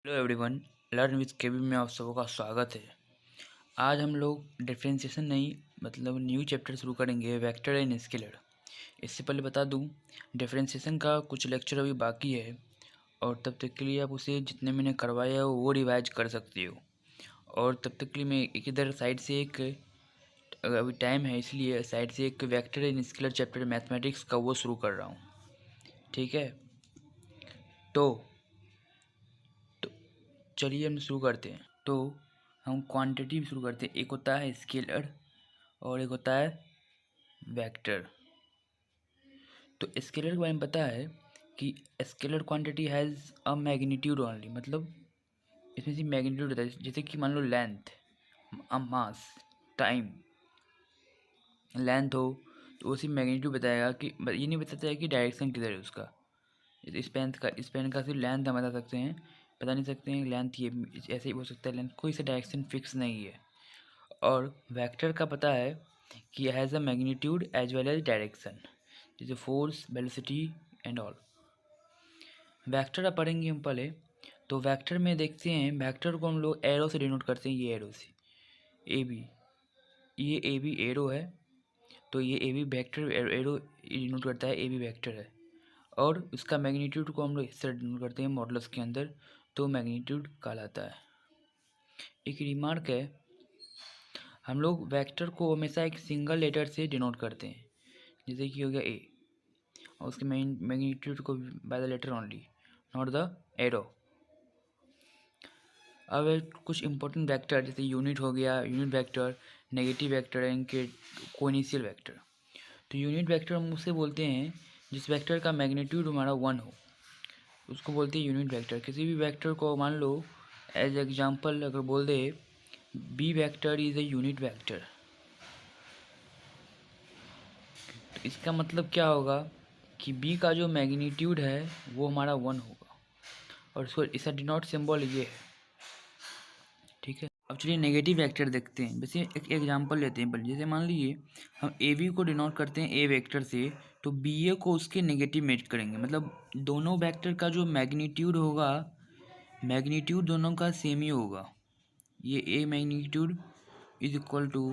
Hello everyone. Learn with केबी में आप सबों का स्वागत है। आज हम लोग डिफरेंशिएशन नहीं मतलब न्यू चैप्टर शुरू करेंगे, वेक्टर एंड स्केलर। इससे पहले बता दूं, डिफरेंशिएशन का कुछ लेक्चर अभी बाकी है और तब तक के लिए आप उसे जितने मैंने करवाया हो वो रिवाइज कर सकते हो। और तब तक के लिए मैं एक इधर साइड से एक अभी टाइम है इसलिए साइड से एक vector and scalar chapter mathematics का वो शुरू कर रहा हूँ। ठीक है, तो चलिए हम शुरू करते हैं। तो हम क्वांटिटी शुरू करते हैं। एक होता है स्केलर और एक होता है वेक्टर। तो स्केलर के बारे में पता है कि scalar quantity has a magnitude only, मतलब इसमें से मैग्नीट्यूड होता है। जैसे कि मान लो लेंथ, मास, टाइम। लेंथ हो तो उसी मैग्नीट्यूड बताएगा कि ये नहीं बताता है कि डायरेक्शन किधर है उसका। जैसे स्पेन का सिर्फ लेंथ हम बता सकते हैं, बता नहीं सकते हैं लेंथ ये ऐसे ही हो सकता है। लेंथ कोई सा डायरेक्शन फिक्स नहीं है। और वेक्टर का पता है कि has a magnitude as well as direction, जैसे force, velocity and all. Vector अब पढ़ेंगे हम पहले। तो वेक्टर में देखते हैं, वेक्टर को हम लोग एरो से डिनोट करते हैं। ये एरो से ए बी, ये ए बी एरो है तो ये A B vector arrow denote करता है, ए बी वेक्टर है। और उसका मैग्नीट्यूड को हम लोग इससे डिनोट करते हैं मॉडुलस के अंदर, तो मैग्नीट्यूड कहलाता है। एक रिमार्क है, हम लोग वेक्टर को हमेशा एक सिंगल लेटर से डिनोट करते हैं, जैसे कि हो गया ए, और उसके मैग्नीट्यूड को by the letter only, not the arrow. अब कुछ इंपॉर्टेंट वेक्टर जैसे यूनिट हो गया, unit vector, negative vector and के कोइनिशियल वेक्टर। तो यूनिट वेक्टर हम उसे बोलते हैं जिस वेक्टर का मैग्नीट्यूड हमारा 1 हो, उसको बोलते हैं यूनिट वेक्टर। किसी भी वेक्टर को मान लो एज एग्जांपल अगर बोल दे B vector is a unit vector, तो इसका मतलब क्या होगा कि बी का जो मैग्नीट्यूड है वो हमारा 1 होगा और इसको इसका डिनोट सिंबल ये है। ठीक है, अब चलिए नेगेटिव वेक्टर देखते हैं। वैसे एक एग्जांपल लेते हैं, जैसे मान लीजिए हम ए बी को डिनोट करते हैं ए वेक्टर से, तो बी ए को उसके नेगेटिव मैच करेंगे। मतलब दोनों वेक्टर का जो मैग्नीट्यूड होगा, मैग्नीट्यूड दोनों का सेम ही होगा। ये A magnitude is equal to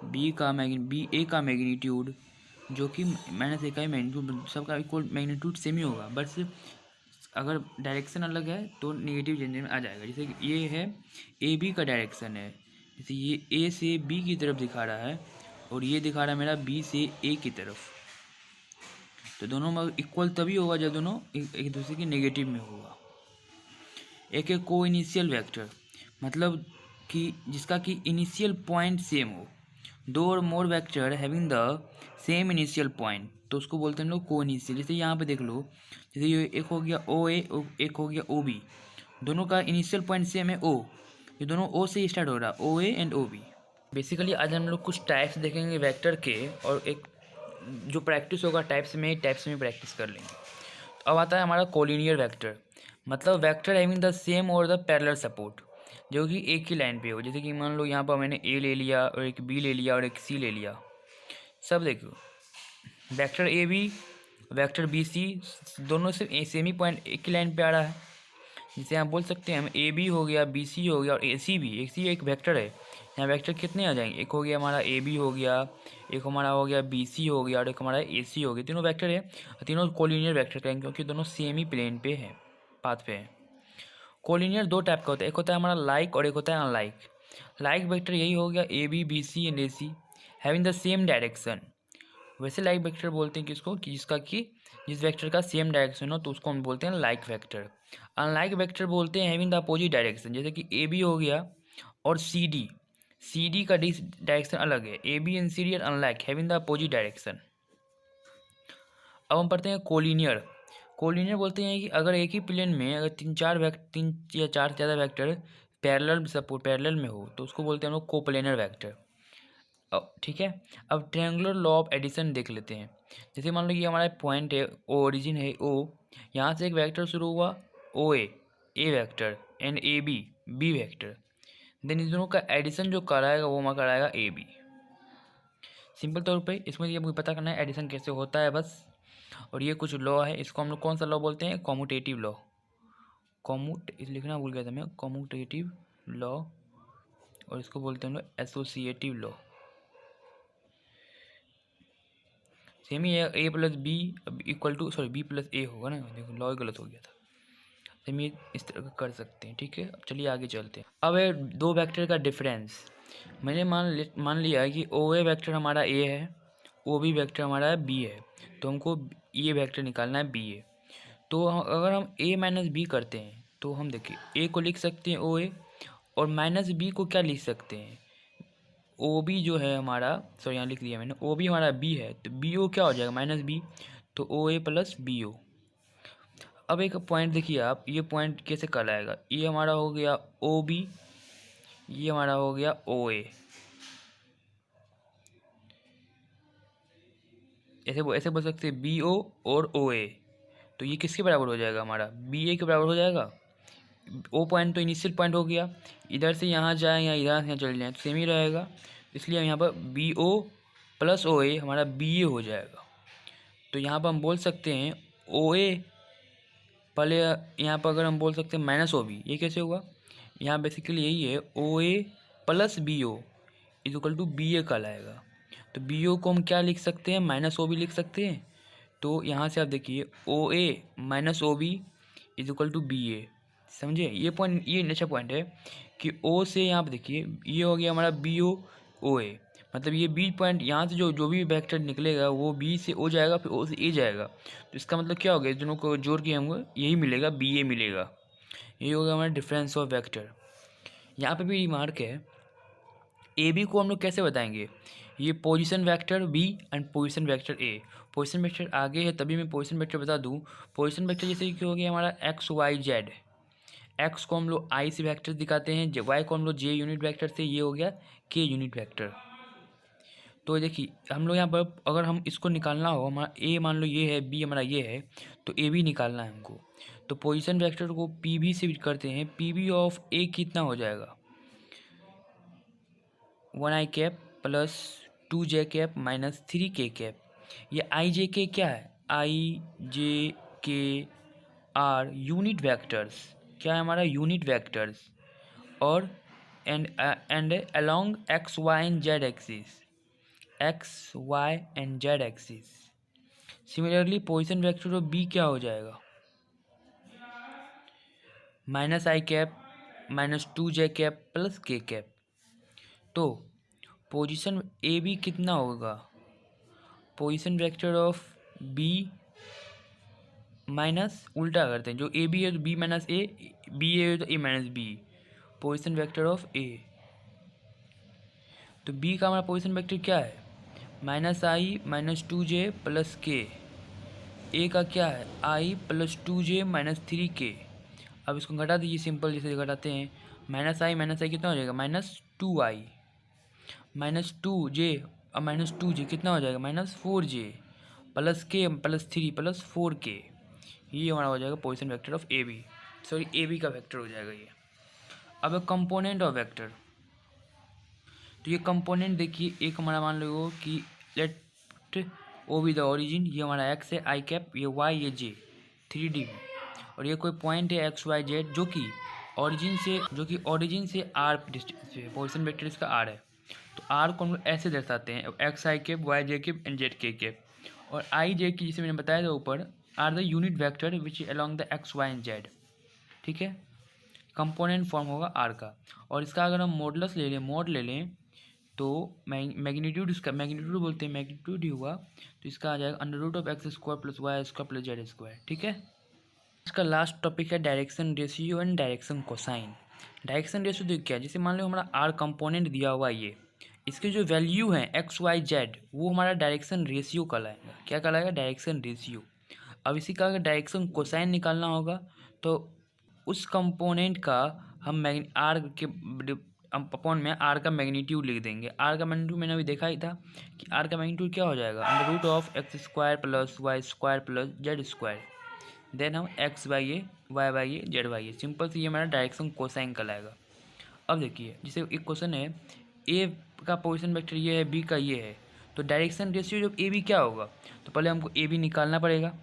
B A का मैग्नीट्यूड, जो कि माइनस ए का ही मैग्नीट्यूड, सबका इक्वल मैग्नीट्यूड सेम ही होगा। बस अगर डायरेक्शन अलग है तो नेगेटिव चेंज में आ जाएगा। जैसे ये है ए बी का डायरेक्शन है, जैसे ये ए से बी की तरफ दिखा रहा है और ये दिखा रहा है मेरा बी से ए की तरफ। तो दोनों में इक्वल तभी होगा जब दोनों एक दूसरे के नेगेटिव में होगा। एक है को इनिशियल वेक्टर, मतलब कि जिसका कि इनिशियल पॉइंट सेम हो। दो और more vector having the same initial point, तो उसको बोलते हैं हम लोग को इनिशियल। जैसे यहाँ पे देख लो, जैसे ये एक हो गया ओ ए, एक हो गया ओ बी, दोनों का इनिशियल पॉइंट सेम है ओ, ये दोनों ओ से स्टार्ट हो रहा है, O A and O B. Basically आज हम लोग कुछ टाइप्स देखेंगे वेक्टर के, और एक जो प्रैक्टिस होगा टाइप्स में प्रैक्टिस कर लेंगे। अब आता है हमारा कोलिनियर वेक्टर, मतलब वेक्टर हैविंग द सेम और द पैरेलल सपोर्ट, जो कि एक ही लाइन पे हो। जैसे कि मान लो यहाँ पर मैंने ए ले लिया और एक बी ले लिया और एक सी ले लिया। सब देखो, vector A B, vector B C, दोनों से सेम ही पॉइंट एक ही लाइन पे आ रहा है। जिसे आप बोल सकते हैं हम ए बी हो गया, बी सी हो गया और ए सी भी, ए सी एक वेक्टर है। यहाँ वेक्टर कितने आ जाएंगे, एक हो गया हमारा ए बी हो गया, एक हमारा हो गया बी सी हो गया और एक हमारा ए सी हो गया। तीनों वेक्टर है, तीनों कोलिनियर वेक्टर कहेंगे क्योंकि दोनों सेम ही प्लेन पे हैं, पाथ पे हैं। कोलिनियर दो टाइप का होता है, एक होता है हमारा लाइक और एक होता है अनलाइक। लाइक वेक्टर यही हो गया A B, B C and A C having the same direction. वैसे लाइक वेक्टर बोलते हैं किसको, कि जिसका कि जिस वेक्टर का सेम डायरेक्शन हो तो उसको हम बोलते हैं लाइक वेक्टर। अनलाइक वेक्टर बोलते हैं हैविंग द अपोजिट डायरेक्शन, जैसे कि ए बी हो गया और सी डी, सी डी का डायरेक्शन अलग है। A B and C D are unlike having the opposite direction. अब हम पढ़ते हैं कोलिनियर। कोलिनियर बोलते हैं कि अगर एक ही प्लेन में अगर तीन या चार से ज़्यादा वेक्टर पैरेलल में हो तो उसको बोलते हैं हम लोग कोप्लेनर वेक्टर। अब ठीक है, अब ट्रायंगुलर लॉ ऑफ एडिशन देख लेते हैं। जैसे मान लो ये हमारा पॉइंट है, ओरिजिन है ओ, यहाँ से एक वेक्टर शुरू हुआ O A vector and A B, B vector, then इन दोनों का एडिशन जो कराएगा वो हमारा कराएगा ए बी। सिंपल तौर पे इसमें ये मुझे पता करना है एडिशन कैसे होता है बस। और ये कुछ लॉ है, इसको हम लोग कौन सा लॉ बोलते हैं, कॉम्यूटेटिव लॉ। इस लिखना भूल गया था मैं, कॉम्यूटेटिव लॉ, और इसको बोलते हैं हम लोग एसोसिएटिव लॉ। सेम ही A plus B equal to, sorry B plus A होगा ना, देखो लॉ गलत हो गया था। सेम ये इस तरह का कर सकते हैं, ठीक है। अब चलिए आगे चलते हैं। अब है दो वेक्टर का डिफरेंस। मैंने मान लिया कि ओ ए वेक्टर हमारा ए है, ओ बी वेक्टर हमारा बी है, तो हमको ये वेक्टर निकालना है बी ए। तो अगर हम ए माइनस बी करते हैं तो हम देखिए ए को लिख सकते हैं ओ ए, और माइनस बी को क्या लिख सकते हैं, ओ बी जो है हमारा, सॉरी यहाँ लिख दिया मैंने, ओ बी हमारा बी है, तो बी ओ क्या हो जाएगा माइनस बी, तो ओ ए प्लस बी ओ। अब एक पॉइंट देखिए आप, ये पॉइंट कैसे कहलाएगा, ये हमारा हो गया ओ बी, ये हमारा हो गया ओ ए, ऐसे बोल सकते हैं बी ओ और ओ ए, तो ये किसके बराबर हो जाएगा हमारा, बी ए के बराबर हो जाएगा। ओ पॉइंट तो इनिशियल पॉइंट हो गया, इधर से यहाँ जाए या इधर से यहाँ चले जाएँ तो सेम ही रहेगा, इसलिए यहाँ पर बी ओ प्लस ओ ए हमारा बी ए हो जाएगा। तो यहाँ पर हम बोल सकते हैं ओ ए, पहले यहाँ पर अगर हम बोल सकते हैं माइनस ओ बी, ये कैसे हुआ, यहाँ बेसिकली यही है O A plus B O is equal to B A कहलाएगा। तो बी ओ को हम क्या लिख सकते हैं, माइनस ओ बी लिख सकते हैं। तो यहाँ से आप देखिए O A minus O B is equal to B A, समझे। ये पॉइंट, ये अच्छा पॉइंट है कि ओ से यहाँ पर देखिए ये हो गया हमारा बी ओ ओ ए, मतलब ये बी पॉइंट यहाँ से जो भी वेक्टर निकलेगा वो बी से ओ जाएगा, फिर ओ से ए जाएगा, तो इसका मतलब क्या हो गया, दोनों को जोड़ के हमको यही मिलेगा, बी ए मिलेगा। ये हो गया हमारा डिफरेंस ऑफ वेक्टर। यहाँ पे भी रिमार्क है, ए बी को हम लोग कैसे बताएंगे, ये position vector B and position vector A. Position vector आगे है तभी मैं पोजीशन वेक्टर बता दूँ। पोजीशन वेक्टर जैसे कि हो गया हमारा एक्स वाई जेड, एक्स को हम लोग आई से वेक्टर दिखाते हैं, वाई को हम लोग जे यूनिट वेक्टर से, ये हो गया के यूनिट वेक्टर। तो देखिए हम लोग यहाँ पर अगर हम इसको निकालना हो, हमारा ए मान लो ये है, बी हमारा ये है, तो ए बी निकालना है हमको, तो पोजीशन वेक्टर को पी बी से करते हैं। पी बी ऑफ ए कितना हो जाएगा, 1 आई cap plus 2 j cap minus 3 के कैप। ये आई जे के क्या है, आई जे के आर यूनिट वेक्टर्स, क्या है हमारा यूनिट वेक्टर्स, और and along x Y and z axis, x Y and z axis. Similarly position vector of B क्या हो जाएगा, minus i cap minus 2 j cap plus k cap. तो position A B कितना होगा, position vector of B minus, उल्टा करते हैं, जो ए बी है तो B minus A, B A तो A minus B, position vector of A. तो बी का हमारा पोजीशन वेक्टर क्या है, माइनस आई माइनस 2 जे प्लस के, ए का क्या है आई प्लस 2 जे माइनस 3 के। अब इसको घटा दीजिए, सिंपल जैसे घटाते हैं, माइनस आई कितना हो जाएगा, माइनस 2 आई माइनस 2 जे, अब माइनस 2 जे कितना हो जाएगा, minus 4 J plus K plus 3 plus 4 K. ये हमारा हो जाएगा position vector of A B, sorry A B का वेक्टर हो जाएगा ये। अब कंपोनेंट ऑफ वेक्टर, तो ये कंपोनेंट देखिए, एक हमारा मान लो कि let O be the origin, ये हमारा एक्स है आई कैप, ये वाई, ये जे 3D में, और ये कोई पॉइंट है एक्स वाई जेड जो कि ओरिजिन से आर डिस्टेंस पे, पोजीशन वेक्टर इसका आर है। तो आर को हम लोग ऐसे दर्शाते हैं, X I cap Y J cap and Z K cap, और आई जे की जिसे मैंने बताया था ऊपर, are the unit vector which along the X Y and Z, ठीक है। कंपोनेंट फॉर्म होगा आर का, और इसका अगर हम मॉडुलस ले लें, मोड ले लें, तो मैग्नीट्यूड, इसका मैग्नीट्यूड बोलते हैं, मैग्नीट्यूड ही हुआ, तो इसका आ जाएगा under root of x square plus Y square plus Z square, ठीक है। इसका लास्ट टॉपिक है direction ratio and direction cosine. Direction ratio देखिए क्या, जैसे मान लो हमारा आर कंपोनेंट दिया हुआ है, ये इसके जो वैल्यू हैं एक्स वाई जेड, वो हमारा डायरेक्शन रेशियो कहलाएगा, क्या कहलाएगा, डायरेक्शन रेशियो। अब इसी का अगर डायरेक्शन कोसाइन निकालना होगा तो उस कंपोनेंट का हम आर के अपॉन में आर का मैग्नीट्यूड लिख देंगे। आर का मैग्नीट्यूड मैंने अभी देखा ही था कि आर का मैग्नीट्यूड क्या हो जाएगा, under root of x square plus Y square plus Z square, then हम x by a y by a z by a, simple से ये हमारा डायरेक्शन कोसाइन कहलाएगा। अब देखिए जैसे एक क्वेश्चन है, ए का पोजीशन वेक्टर ये है, बी का ये है, तो डायरेक्शन रेशियो जब ए बी क्या होगा, तो पहले हमको ए बी निकालना पड़ेगा।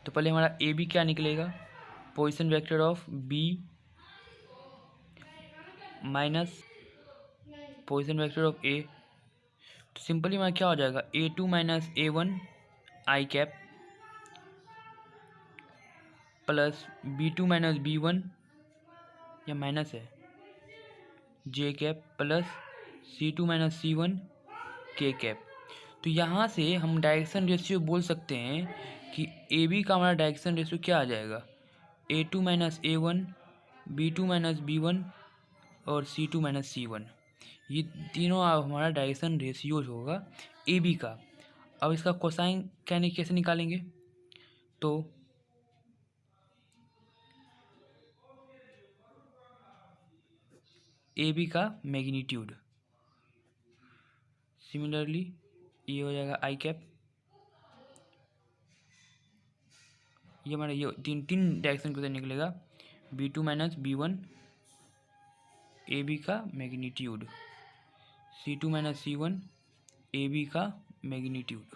तो पहले हमारा ए बी क्या निकलेगा, position vector of B minus position vector of A. तो सिंपली हमारा क्या हो जाएगा, A2 minus A1 i cap plus B2 minus B1, या माइनस है, जे cap plus C2 minus C1 के कैप। तो यहाँ से हम डायरेक्शन रेशियो बोल सकते हैं कि ए बी का हमारा डायरेक्शन रेशियो क्या आ जाएगा, A2 minus A1, B2 minus B1 और C2 माइनस C1। ये तीनों हमारा डायरेक्शन रेशियोज होगा ए बी का। अब इसका कोसाइन कैसे निकालेंगे, तो ए बी का मैग्नीट्यूड, सिमिलरली ये हो जाएगा आई कैप, ये हमारा ये तीन डायरेक्शन को निकलेगा, B2 minus B1 A B का magnitude, C2 minus C1 A B का मैग्नीट्यूड,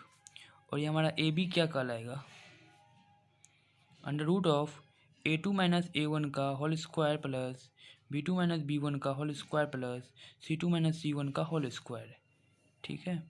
और ये हमारा ए बी क्या कहलाएगा, under root of A2 minus A1 का whole square plus B2 minus B1 का whole square plus C2 minus C1 का होल स्क्वायर। ठीक है।